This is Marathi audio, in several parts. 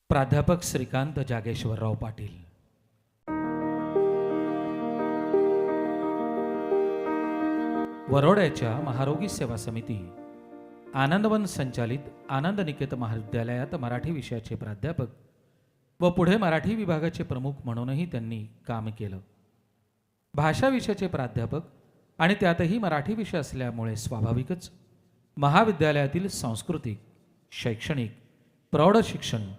प्राध्यापक श्रीकांत जागेश्वरराव पाटील. वरोड्याच्या महारोगी सेवा समिती आनंदवन संचालित आनंद निकेत महाविद्यालयात मराठी विषयाचे प्राध्यापक व पुढे मराठी विभागाचे प्रमुख म्हणूनही त्यांनी काम केलं. भाषा विषयाचे प्राध्यापक आणि त्यातही मराठी विषय असल्यामुळे स्वाभाविकच महाविद्यालयातील सांस्कृतिक, शैक्षणिक, प्रौढ शिक्षण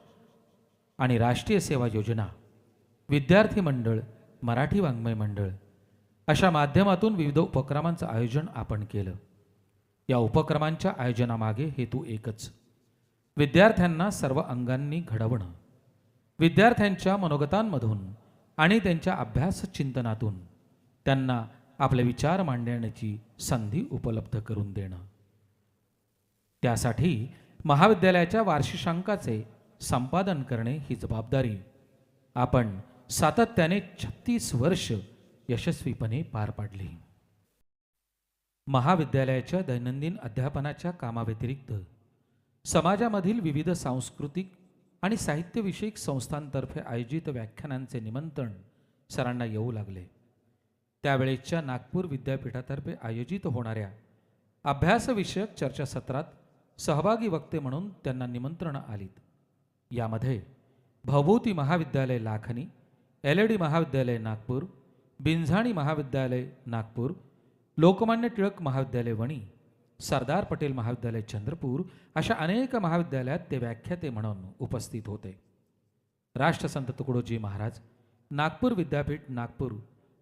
आणि राष्ट्रीय सेवा योजना, विद्यार्थी मंडळ, मराठी वाङ्मय मंडळ अशा माध्यमातून विविध उपक्रमांचं आयोजन आपण केलं. या उपक्रमांच्या आयोजनामागे हेतू एकच, विद्यार्थ्यांना सर्व अंगांनी घडवणं, विद्यार्थ्यांच्या मनोगतांमधून आणि त्यांच्या अभ्यास चिंतनातून त्यांना आपले विचार मांडण्याची संधी उपलब्ध करून देणं. त्यासाठी महाविद्यालयाच्या वार्षिकांकाचे संपादन करणे ही जबाबदारी आपण सातत्याने 36 वर्ष यशस्वीपणे पार पाडली. महाविद्यालयाच्या दैनंदिन अध्यापनाच्या कामाव्यतिरिक्त समाजामधील विविध सांस्कृतिक आणि साहित्यविषयक संस्थांतर्फे आयोजित व्याख्यानांचे निमंत्रण सरांना येऊ लागले. त्यावेळेच्या नागपूर विद्यापीठातर्फे आयोजित होणाऱ्या अभ्यासविषयक चर्चासत्रात सहभागी वक्ते म्हणून त्यांना निमंत्रणं आलीत. यामध्ये भवभूती महाविद्यालय लाखनी, LAD महाविद्यालय नागपूर, बिंझाणी महाविद्यालय नागपूर, लोकमान्य टिळक महाविद्यालय वणी, सरदार पटेल महाविद्यालय चंद्रपूर अशा अनेक महाविद्यालयात ते व्याख्याते म्हणून उपस्थित होते. राष्ट्रसंत तुकडोजी महाराज नागपूर विद्यापीठ नागपूर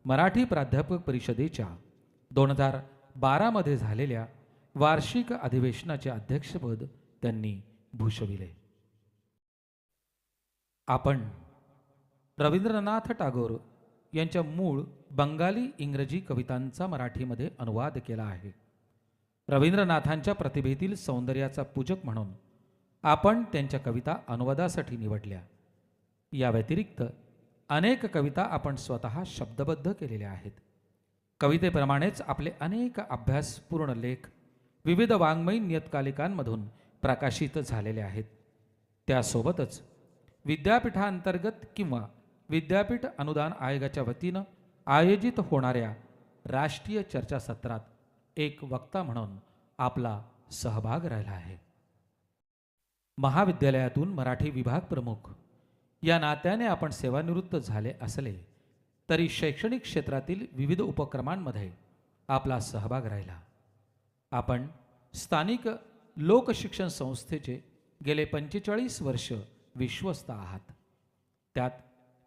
मराठी प्राध्यापक परिषदेच्या 2012 मध्ये झालेल्या वार्षिक अधिवेशनाचे अध्यक्षपद त्यांनी भूषविले. आपण रवींद्रनाथ टागोर यांच्या मूळ बंगाली इंग्रजी कवितांचा मराठीमध्ये अनुवाद केला आहे. रवींद्रनाथांच्या प्रतिभेतील सौंदर्याचा पूजक म्हणून आपण त्यांच्या कविता अनुवादासाठी निवडल्या. या व्यतिरिक्त अनेक कविता आपण स्वतः शब्दबद्ध केलेल्या आहेत. कवितेप्रमाणेच आपले अनेक अभ्यासपूर्ण लेख विविध वाङ्मयीन नियतकालिकांमधून प्रकाशित झालेले आहेत. त्यासोबतच विद्यापीठांतर्गत किंवा विद्यापीठ अनुदान आयोगाच्या वतीनं आयोजित होणाऱ्या राष्ट्रीय चर्चासत्रात एक वक्ता म्हणून आपला सहभाग राहिला आहे. महाविद्यालयातून मराठी विभाग प्रमुख या नात्याने आपण सेवानिवृत्त झाले असले तरी शैक्षणिक क्षेत्रातील विविध उपक्रमांमध्ये आपला सहभाग राहिला. आपण स्थानिक लोकशिक्षण संस्थेचे गेले 45 वर्ष विश्वस्त आहात. त्यात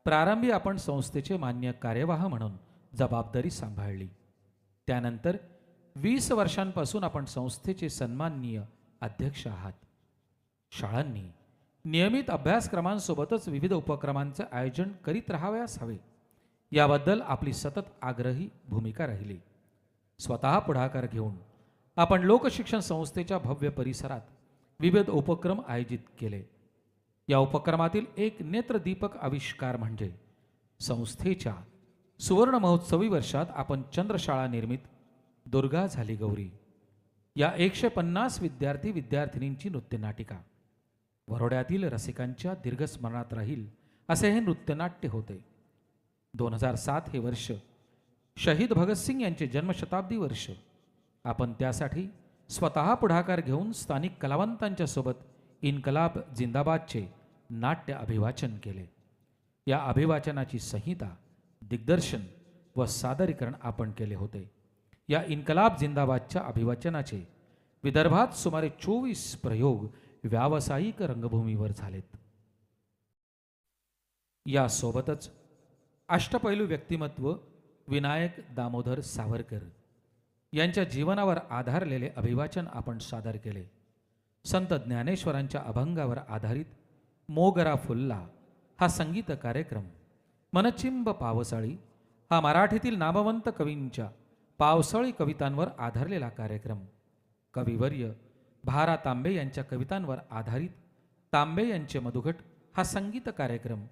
प्रारंभी आपण संस्थेचे मान्य कार्यवाह म्हणून जबाबदारी सांभाळली. त्यानंतर 20 वर्षांपासून आपण संस्थेचे सन्माननीय अध्यक्ष आहात. शाळांनी नियमित अभ्यासक्रमांसोबतच विविध उपक्रमांचे आयोजन करीत राहावयास हवे याबद्दल आपली सतत आग्रही भूमिका राहिली. स्वतः पुढाकार घेऊन आपण लोकशिक्षण संस्थेच्या भव्य परिसरात विविध उपक्रम आयोजित केले. या उपक्रमातील एक नेत्रदीपक आविष्कार म्हणजे संस्थेच्या सुवर्ण महोत्सवी वर्षात आपण चंद्रशाळा निर्मित दुर्गा झाली गौरी या 150 विद्यार्थी विद्यार्थिनींची नृत्यनाटिका. वरोड्यातील रसिकांच्या दीर्घस्मरणात राहील असे हे नृत्यनाट्य होते. 2007 हे वर्ष शहीद भगतसिंग यांचे जन्मशताब्दी वर्ष. आपण त्यासाठी स्वतः पुढाकार घेऊन स्थानिक कलावंतांच्या सोबत इन्कलाब जिंदाबादचे नाट्य अभिवाचन केले. या अभिवाचनाची संहिता, दिग्दर्शन व सादरीकरण आपण केले होते. या इन्कलाब जिंदाबादच्या अभिवाचनाचे विदर्भात सुमारे 24 प्रयोग व्यावसायिक रंगभूमीवर झालेत. यासोबतच अष्टपैलू व्यक्तिमत्व विनायक दामोदर सावरकर यांच्या जीवनावर आधारलेले अभिवाचन आपण सादर केले. संत ज्ञानेश्वरांच्या अभंगावर आधारित मोगरा फुल्ला हा संगीत कार्यक्रम, मनचिंब पावसाळी हा मराठीतील नामवंत कवींच्या पावसाळी कवितांवर आधारलेला कार्यक्रम, कविवर्य भा. रा. तांबे यांच्या कवितांवर आधारित तांबे यांचे मधुघट हा संगीत कार्यक्रम,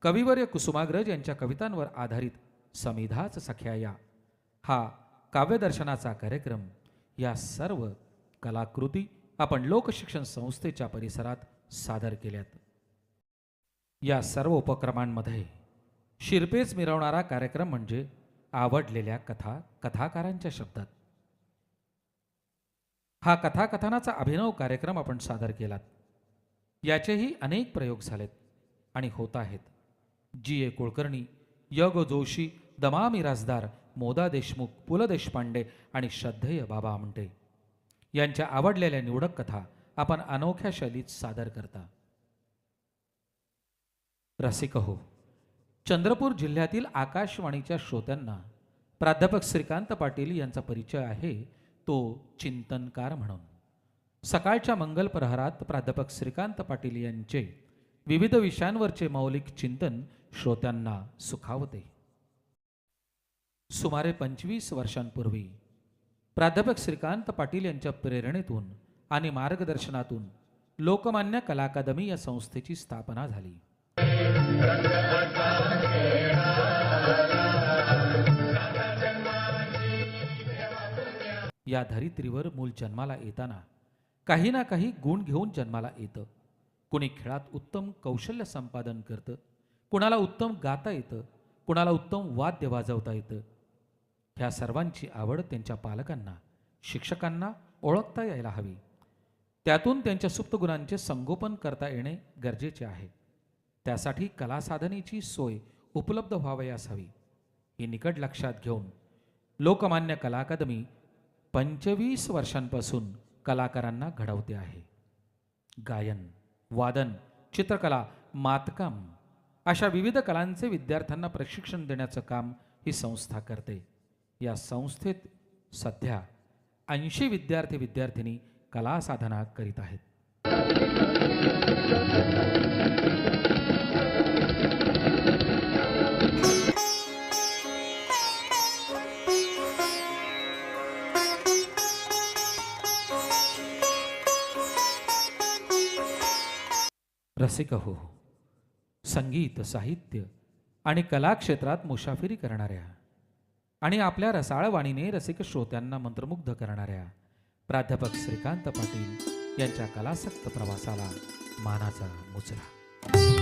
कविवर्य कुसुमाग्रज यांच्या कवितांवर आधारित समिधाच सख्याया हा काव्यदर्शनाचा कार्यक्रम, या सर्व कलाकृती आपण लोकशिक्षण संस्थेच्या परिसरात सादर केल्यात. या सर्व उपक्रमांमध्ये शिरपेच मिरवणारा कार्यक्रम म्हणजे आवडलेल्या कथाकारांच्या शब्दात हा कथाकथनाचा अभिनव कार्यक्रम आपण सादर केलात. याचेही अनेक प्रयोग झालेत आणि होत आहेत. जी ए कुलकर्णी, य गो जोशी, दमा मिरासदार, मोदा देशमुख, पु ल देशपांडे आणि श्रद्धेय बाबा आमटे यांच्या आवडलेल्या निवडक कथा आपण अनोख्या शैलीत सादर करता. रसिक हो, चंद्रपूर जिल्ह्यातील आकाशवाणीच्या श्रोत्यांना प्राध्यापक श्रीकांत पाटील यांचा परिचय आहे, तो चिंतनकार म्हणून. सकाळच्या मंगल प्रहरात प्राध्यापक श्रीकांत पाटील यांचे विविध विषयांवरचे मौलिक चिंतन श्रोत्यांना सुखावते. सुमारे 25 वर्षांपूर्वी प्राध्यापक श्रीकांत पाटील यांच्या प्रेरणेतून आणि मार्गदर्शनातून लोकमान्य कला अकादमी या संस्थेची स्थापना झाली. या धरित्रीवर मूल जन्माला येताना काही ना काही गुण घेऊन जन्माला येतं. कुणी खेळात उत्तम कौशल्य संपादन करतं, कुणाला उत्तम गाता येतं, कुणाला उत्तम वाद्य वाजवता येतं. ह्या सर्वांची आवड त्यांच्या पालकांना, शिक्षकांना ओळखता यायला हवी. त्यातून त्यांच्या सुप्त गुणांचे संगोपन करता येणे गरजेचे आहे. त्यासाठी कला साधनेची सोय उपलब्ध व्हावयास हवी. ही निकट लक्षात घेऊन लोकमान्य कला अकादमी 25 वर्षांपासून कलाकारांना घडवते आहे. गायन, वादन, चित्रकला, मातकाम अशा विविध कलांचे विद्यार्थ्यांना प्रशिक्षण देण्याचं काम ही संस्था करते. या संस्थेत सध्या 80 विद्यार्थी विद्यार्थिनी कला साधना करीत आहेत. रसिक हो, संगीत, साहित्य आणि कला क्षेत्रात मुसाफिरी करणाऱ्या आणि आपल्या रसाळ वाणीने रसिक श्रोत्यांना मंत्रमुग्ध करणाऱ्या प्राध्यापक श्रीकांत पाटील यांच्या कलासक्त प्रवासाला मानाचा मुजरा.